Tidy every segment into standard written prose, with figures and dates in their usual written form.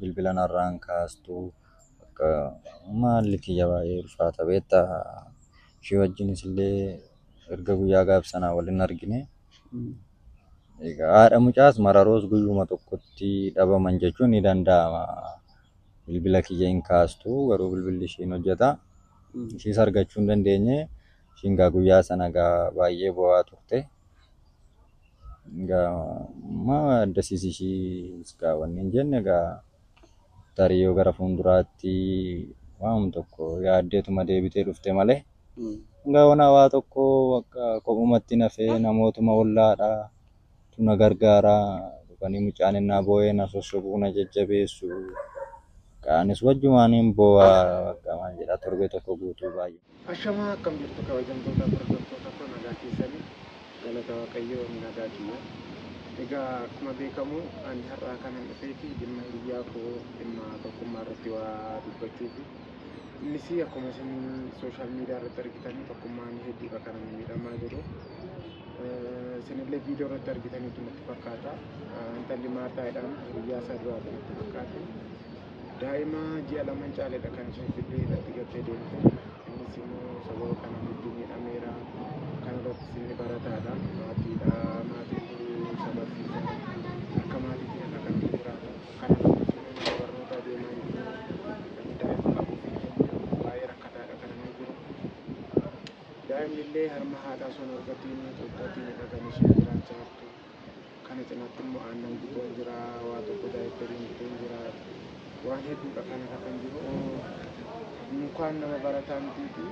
bilbila narraan kaastuu akka maalli kiyya baay'ee ulfaata beektaa ishee wajjinis illee erga guyyaa gaabsanaa waliin argine. Egaa haadha mucaas mararoos guyyuma tokkotti dhabaman jechuun ni danda'ama. Bilbila kiyya hin kaastuu garuu bilbilli ishiin hojjeta. Ishiis argachuu hin dandeenye. Ishiin gaa guyyaa sana gaa baay'ee bo'aa turte. Gaa maal addasiis ishiis gaa wanni hin jenne gaa tarii yoo gara fuulduraatti waan tokko yaaddeetuma deebitee dhufte malee. Gaa waa tokko akka kophumatti nafee namootuma ollaadhaa na gargaaraa dhufanii mucaan innaa boo'ee na sossobuu na jajjabeessu. Anis wajjumaaniin boo'aa bakka maal jedhaa torbee tokko guutuu baay'ee. Ashamaa akkam jirtu kabajamtoota hordoftoota koo nagaa keessanii galata waaqayyoo nagaa kiyya. Egaa akkuma beekamu ani har'aa kanan dhufee fi dhimma hiriyaa koo dhimma tokkummaa irratti waa dubbachuufi. Innis akkuma isin sooshaal miidiyaa irratti argitanii tokkummaan hedduudha kan miidhamaa jiru. Isinillee viidiyoo irratti argitaniitu natti fakkaata. Intalli maataadhaan hiriyaa isaa duraa natti fakkaate. Daa'ima ji'a lamaan caaleedha kan isheen fidee irratti gattee deemte. Innis immoo sababa kana hedduu miidhameera. Kana irratti inni barataadha. Maatiidha. Maatiin sabarsiisa. Akka maatiitti akka kan jiraatu. Kana irratti immoo barnoota deemaa jiru. Namni daa'ima qabu baay'ee rakkataadha kan inni jiru. Daa'imni illee harma haadhaa osoo hin argatiin tuuttaatiin kan isheen jiraachaa jirtu. Kana cinaatti immoo aannan guutuun jira. Waa tokko daa'imman guutuun jira. Waan hedduudha kanarra kan jiru. Mukaan nama barataa mitiifi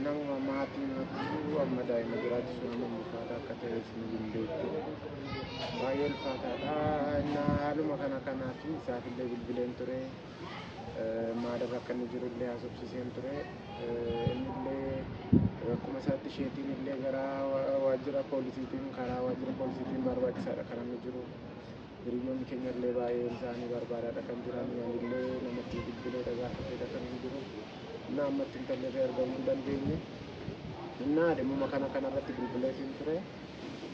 nama maatiin amma daa'ima jiraachisuu nama ulfaata akka ta'e isin hin beektu. Baay'ee ulfaataadha. Haaluma kanaaf isaafillee bilbileen ture. Maalirra akka inni jirullee haasofsiiseen ture. Innillee akkuma isaatti isheetiin illee gara waajjira poolisiitiin karaa waajjira poolisiitiin barbaachisaadha kan inni jiru. Hiriyoonni keenya illee baay'een isaanii barbaadaadha kan jiran. Anillee namatti bilbilee dhagaafateedha kan inni jiru. Innaa ammatti intalleerra argamuu hin dandeenye. Innaa dhimma kanarratti bilbileetiin ture.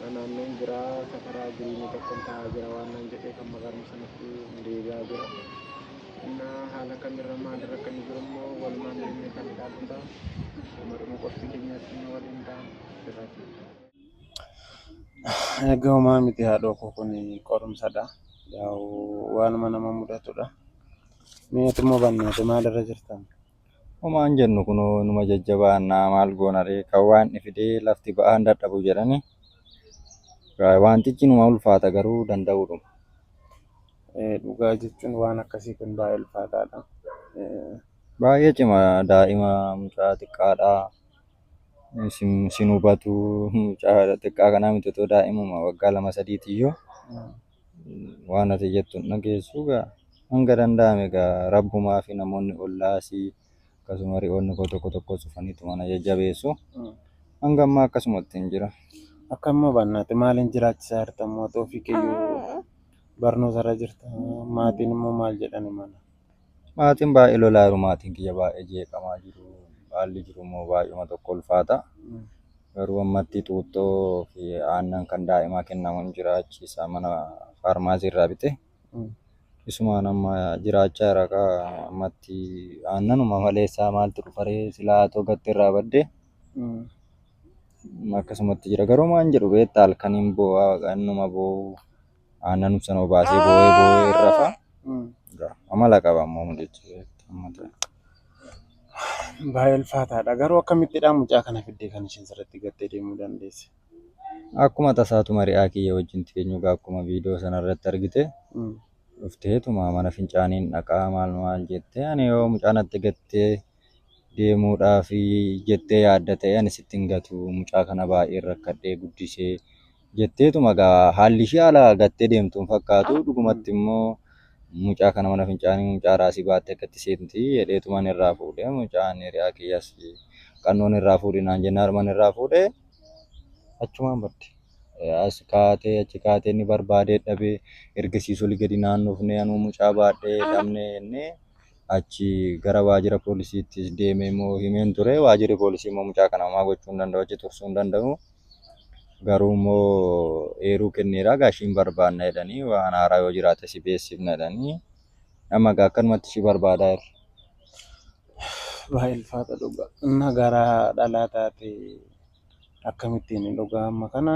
Naannoon biraa safaraa giriinii tokkoon taa'aa jira waan naan jedhee kan magaaluma sanatti deebi'aa jira. Innaa haala kamirra maalirra kan jiru immoo walumaan deemnee kan ilaaludha. Dhuma qophii keenyatti waliin ta'an irratti. Egaa uumaa miti haadhoo koo kun qorumsadha. Waanuma nama mudatudha. Meetu immoo banneeti maalirra jirtan? Homaan jennu kun numa jajjabaannaa maal goonaree kan waan fidee lafti ba'aan dadhabu jedhani. Wantichi numa ulfaata garuu danda'uudhuma. Dhugaa jechuun waan akkasii kun baay'ee ulfaataadha. Baay'ee cima daa'ima mucaa xiqqaadhaa. Sin hubatu mucaa xiqqaa kanaa miti otoo daa'imuma waggaa 2-3 iyyuu waan ati jettu hin dhageessu gaa hanga danda'ame gaa rabbumaa fi namoonni ollaasii akkasuma ri'oonni koo tokko cufaniitu mana jajjabeessu. Hanga ammaa akkasumatti hin jira. Akka immoo bannaati maaliin jiraachisaa jirta mootii ofii kiyyuu barnoota irra jirta. Maatiin immoo maal jedhani mana? Maatiin baay'ee lolaa jiru. Maatiin kiyya baay'ee jeeqamaa jiru. Haalli jiru immoo baay'uma tokko ulfaata. Garuu ammatti xuuxxoo fi aannan kan daa'imaa kennamu jiraachiisa mana faarmaasii irraa bite. Isumaan amma jiraachaa jira kaa ammatti aannanuma maleessaa maaltu dhufaree silaa atoo gatte irraa badde. Akkasumatti jira garuu maan jedhu beektaa halkaniin boo'aa innuma boo'u aannan sana obaasee boo'ee irra fa'a. Amala qaba ammoo jechuudha. Baay'ee ulfaataadha. Garuu akkamittidha mucaa kana fiddee kan isheen sirriitti gattee deemuu dandeesse? Akkuma tasaatuma ri'aa kiyya wajjin teenyu akkuma viidiyoo sanarratti argite dhufteetuma mana fincaaniin dhaqaa maal jettee ani yoo mucaa natti gattee deemuudhaaf jettee yaadda ta'e ani sitti hin gatu mucaa kana baay'ee rakkadhee guddisee jetteetuma gaa haalli ishee haala gattee deemtuun fakkaatu dhugumatti immoo mucaa kana mana fincaanii mucaa raasii baattee akkatti seenti jedheetumaan irraa fuudhee mucaan hiriyaa kiyyaas qannoon irraa fuudhinaan jennaan mana irraa fuudhee achumaan badde. As kaatee achi kaatee inni barbaadee dhabee ergasiisu gadi naannoofnee anuu mucaa baadhee dhabnee jennee achi gara waajjira poolisiittis deemee immoo himeen ture. Waajjirri poolisii immoo mucaa kana homaa gochuu hin danda'u achi tursuu hin danda'u. Garuu immoo eeruu kenneera gaashiin barbaanna jedhanii waan haaraa yoo jiraate si beeksifna jedhanii Amma gaa akkanumatti ishii barbaadaa jirra. Baay'ee ulfaata dhugaa. Inni gara dhalaa taate akkamittiin dhugaa amma kana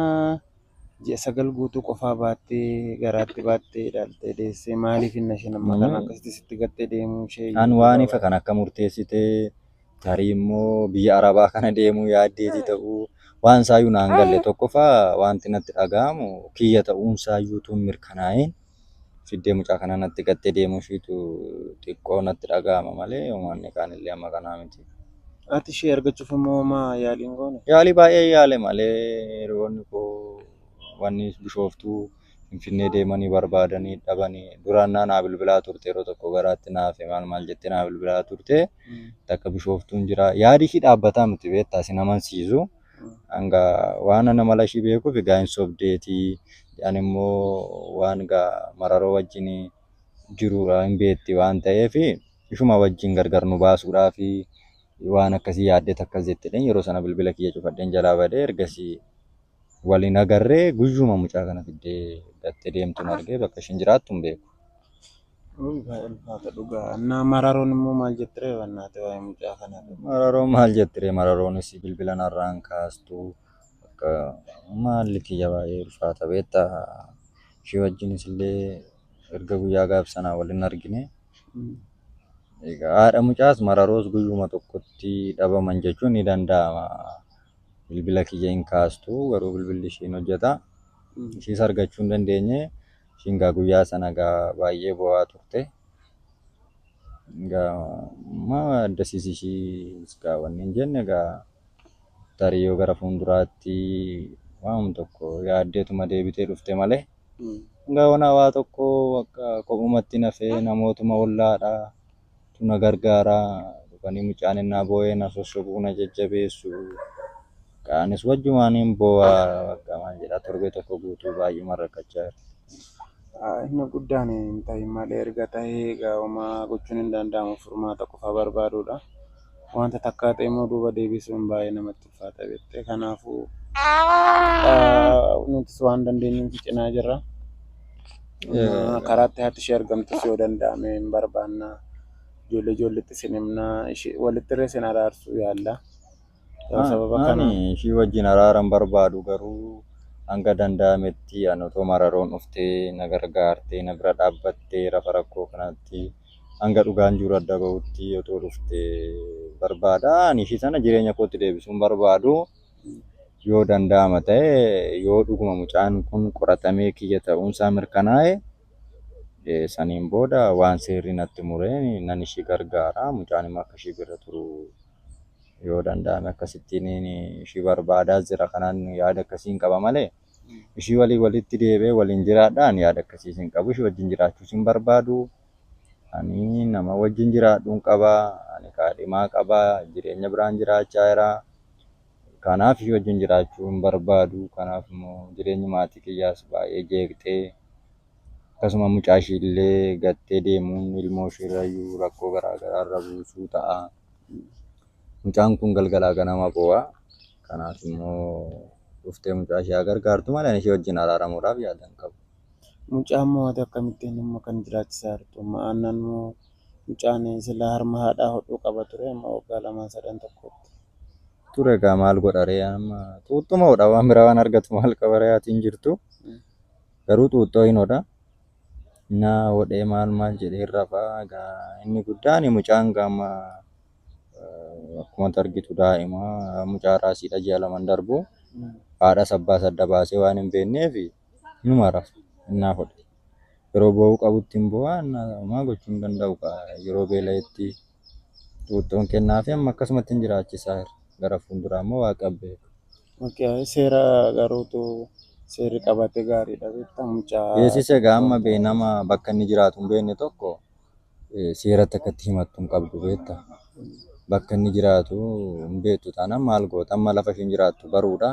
ji'a 9 guutuu qofaa baattee garaatti baattee ilaaltee deessee maaliif inni isheen amma kana akkasitti sitti gattee deemuu ishee An waan ifa kan akka murteessitee tarii immoo biyya Arabaa kana deemuu yaaddeeti ta'uu waan saayyuu naan galle tokkoffaa wanti natti dhaga'amu kiyya ta'uun saayyuu tun mirkanaa'een fiddee mucaa kana natti gattee deemuu ishiitu xiqqoo natti dhaga'ama malee uummanni kaanillee amma kanaa miti. Ati ishee argachuuf immoo maa yaaliin goone? Yaalii baay'ee yaale malee hiriyoonni koo wanni bishooftuu Finfinnee deemanii barbaadanii dhabanii duraan naa bilbilaa turte yeroo tokko garaatti naafe maal jettee naa bilbilaa turte takka bishooftuun jira yaadi ishii dhaabbataa miti beektaa si namansiisu hanga waan nama lashii beekuuf egaa hin sobdeetii jedhan immoo waan egaa mararoo wajjin jiru hin beetti waan ta'eef ishuma wajjin gargar nu baasuudhaaf waan akkasii yaaddeet akkas jettedhan yeroo sana bilbila kiyya cufadheen jalaa badee ergasii waliin agarree guyyuma mucaa kana fiddee gattee deemtuun argee bakka ishiin jiraattu hin beeku. Baay'ee ulfaata dhugaa. Annaa mararoon immoo maal jettee wannaate waa'ee mucaa kanaa? Mararoon maal jettee mararoonis bilbila narraan kaastu akka maalli kiyya baay'ee ulfaata beektaa ishee wajjinis illee erga guyyaa gaafsanaa waliin argine. Egaa haadha mucaas mararoos guyyuma tokkotti dhabaman jechuun ni danda'ama. Bilbila kiyya hin kaastu garuu bilbilli ishiin hojjeta. Ishiis argachuu hin dandeenye. Ishiin gaa guyyaa sana gaa baay'ee bo'aa turte. Gaa maa addasiis ishiis gaa wanni hin jenne gaa tarii yoo gara fuulduraatti waan tokko yaaddeetuma deebitee dhufte malee. Gaa waa tokko akka kophumatti nafee namootuma ollaadhaa tuna gargaaraa dhufanii mucaan innaa boo'ee na sossobuu na jajjabeessu. Kaanis wajjumaaniin bo'aa bakka maal jedhaa torbee tokko guutuu baay'eema rakkachaa jira. Inni guddaan hin ta'in malee erga ta'ee egaa homaa gochuun hin danda'amu furmaata qofa barbaaduudha. Wanta takkaa ta'e immoo duuba deebisuun baay'ee namatti ulfaata beektee kanaafuu nutis waan dandeenyuuf cinaa jirra. Karaatti haati ishee argamtus yoo danda'ame hin barbaanna. Ijoolleetti isin himnaa walitti illee isin araarsuu yaalla. Sababa kana ishii wajjin araaran barbaadu garuu hanga danda'ametti ani otoo mararoon dhuftee na gargaartee na bira dhaabbattee rafa rakkoo kanatti hanga dhugaan jiru adda bahutti otoo dhuftee barbaada. Ani ishii sana jireenya kootti deebisuun barbaadu yoo danda'ama ta'e yoo dhuguma mucaan kun qoratamee kiyya ta'uunsaa mirkanaa'e saniin booda waan seerri natti mureen nan ishii gargaara. Mucaan immoo akka ishii bira turu yoo danda'ame akkasittiin ishii barbaadaa jira. Kanaan yaada akkasiin qaba malee ishii walitti deebee waliin jiraadhaan yaada akkasii hin qabu. Ishii wajjin jiraachuus hin barbaadu. Ani nama wajjin jiraadhuun qaba. Ani kaadhimaa qaba. Jireenya biraan jiraachaa jira. Kanaaf ishii wajjin jiraachuu hin barbaadu. Kanaaf immoo jireenyi maatii kiyyaas baay'ee jeeqxee akkasuma mucaa ishii illee gattee deemuun ilmoo ishiirrayyuu rakkoo garaagaraa irra buusuu ta'a. Mucaan kun galgalaa ganama bo'aa. Kanaaf immoo dhuftee mucaa ishee gargaartu malee ishee wajjin araaramuudhaaf yaada hin qabu. Mucaan moo ati akkamittiin immoo kan jiraachisaa jirtu? Aannan moo mucaan silaa harma haadhaa hodhuu qaba ture amma waggaa 2-3 tokkotti. Ture egaa maal godha ree amma xuuxxuma hodha waan biraa waan argatu maal qaba ree hatiin jirtu. Garuu xuuxxoo hin hodha. Na hodhee maal jedhee rafaa egaa inni guddaan mucaan gaama akkuma argitu daa'ima mucaa raasiidha ji'a 2 darbu haadha sabbaa sadda baasee waan hin beekneef numa rafa innaa hodhe yeroo bo'uu qabutti hin bo'aa maa gochuu hin danda'u yeroo beela'etti xuuxxoon kennaafi amma akkasumatti hin jiraachisaa gara fuulduraa immoo waaqa beeku. Seera garuutu seerri qabate gaariidha beektaa mucaa. Beeksisa egaa amma nama bakka inni jiraatu hin beekne tokko seeratti akkatti himattu hin qabdu beektaa. Bakka inni jiraatu hin beektu taanaan maal goota amma lafa isheen jiraattu baruudha.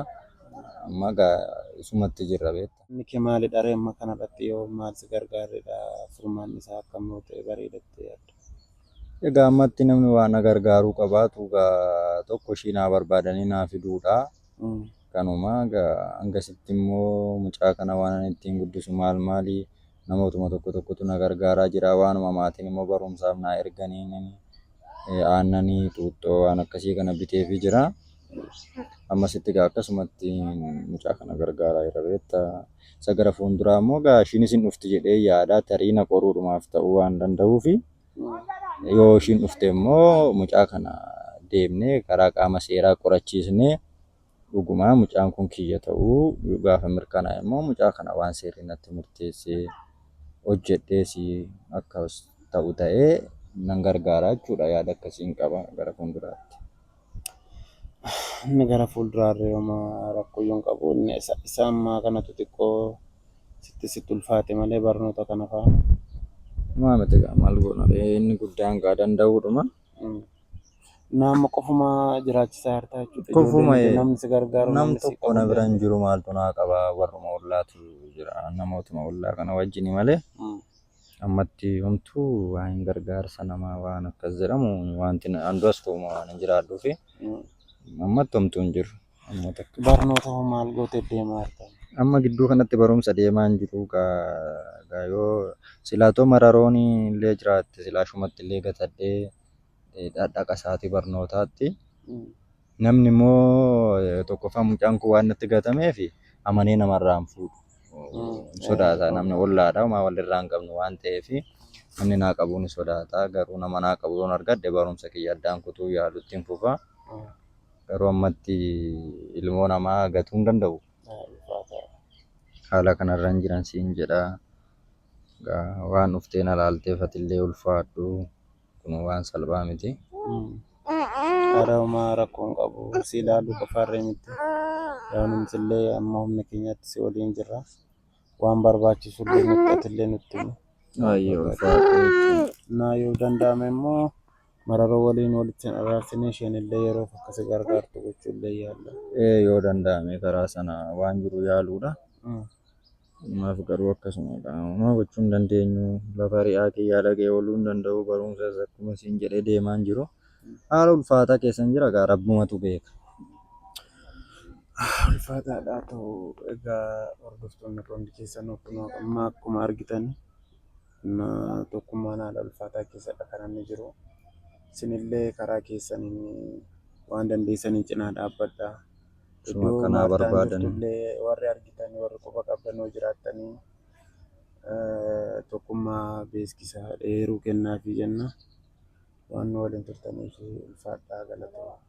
Amma isumatti jirra beektaa. Inni kee maalidha ree amma kanarratti yoo maal si gargaaredha furmaanni isaa akkam yoo ta'e bareedattee yaadda. Egaa ammatti namni waan na gargaaruu qabaatu tokko ishii naa barbaadanii naa fiduudha. Kanuma hangasitti immoo mucaa kana waan ittiin guddisu maali namootuma tokkotu na gargaaraa jira. Waanuma maatiin immoo barumsaaf na erganiin aannanii xuuxxoo waan akkasii kana biteefii jira. Ammasitti egaa akkasumatti mucaa kana gargaaraa jira beektaa. Isa gara fuulduraa immoo egaa ishiinis hin dhufti jedhee yaada tarii na qoruudhumaaf ta'uu waan danda'uufi yoo ishiin dhufte immoo mucaa kana deemnee karaa qaama seeraa qorachiisnee dhugumaa mucaan kun kiyya ta'uu gaafa mirkanaa'e immoo mucaa kana waan seerri natti murteessee hojjedhees akka ta'u ta'ee nan gargaaraa jechuudha. Yaada akkasiin qaba gara fuulduraatti. Inni gara fuulduraarra yooma rakkooyyoon qabu inni isa ammaa kanatu xiqqoo sitti ulfaate malee barnoota kana fa'a. Maamete egaa maal goona inni guddaan gaa danda'uudhuma. Nama qofuma jiraachisaa hartaa jechuudha. Qofuma Namni si gargaaru nam tokko na bira hin jiru maaltu naa qaba warruma ollaatu jira namootuma ollaa kana wajjini malee. Ammatti homtuu waan gargaarsa namaa waan akkas jedhamu wanti anduras ta'uma waan hin jiraadhuufi ammatti homtuu hin jiru. Barnoota maal gootee deemaa jirta? Amma gidduu kanatti barumsa deemaa hin jiru gaa yoo silaatoo mararoon illee jiraatte silaa shumatti illee gatadhee dhadhaqa isaatii barnootaatti. Namni immoo tokkoffaa mucaan kun waan natti gatameef amanee namarraa hin fuudhu. Sodaata namni ollaadha homaa walirraa hin qabnu waan ta'eef namni naa qabuun ni sodaata. Garuu nama naa qabu yoon argadhe barumsa kiyya addaan kutuu yaalutti hin fufa. Garuu ammatti ilmoo namaa gatuu hin danda'u. Haala kanarra hin jiran siin jedha. Waan dhuftee na laalteef atillee ulfaadhu. Kun waan salphaa miti. Haadha rakkoon qabu si ilaaluu qofaarree miti. Yaanumti illee amma humna keenyatti si waliin jirra. Waan barbaachisu illee nutti atillee nutti himi. Baay'ee ulfaadhu. Na yoo danda'ame immoo mararoo waliin walitti araarsinee isheen illee yeroof akkasi gargaartu gochuu illee yaalla. Yoo danda'ame karaa sana waan jiru yaaluudha. Maaf garuu akkasumadha. Homaa gochuu hin dandeenyu. Lafa ri'aa kiyyaa dhagee ooluu hin danda'u. Barumsas akkuma siin jedhee deemaa hin jiru. Haala ulfaataa keessan jira gaa rabbumatu beeka. Ulfaataadhaa ta'u egaa hordoftoonni hundi keessan amma akkuma argitan tokkummaan haala ulfaataa keessadha kan inni jiru. Isinillee karaa keessaniin waan dandeessaniin cinaa dhaabbadhaa. Suma kanaa barbaadan. Warri argitan warri qofa qabdanoo jiraattanii tokkummaa beeksisaa dheeruu kennaafi jenna. Waan waliin turtaniif ulfaadhaa galatoomaa.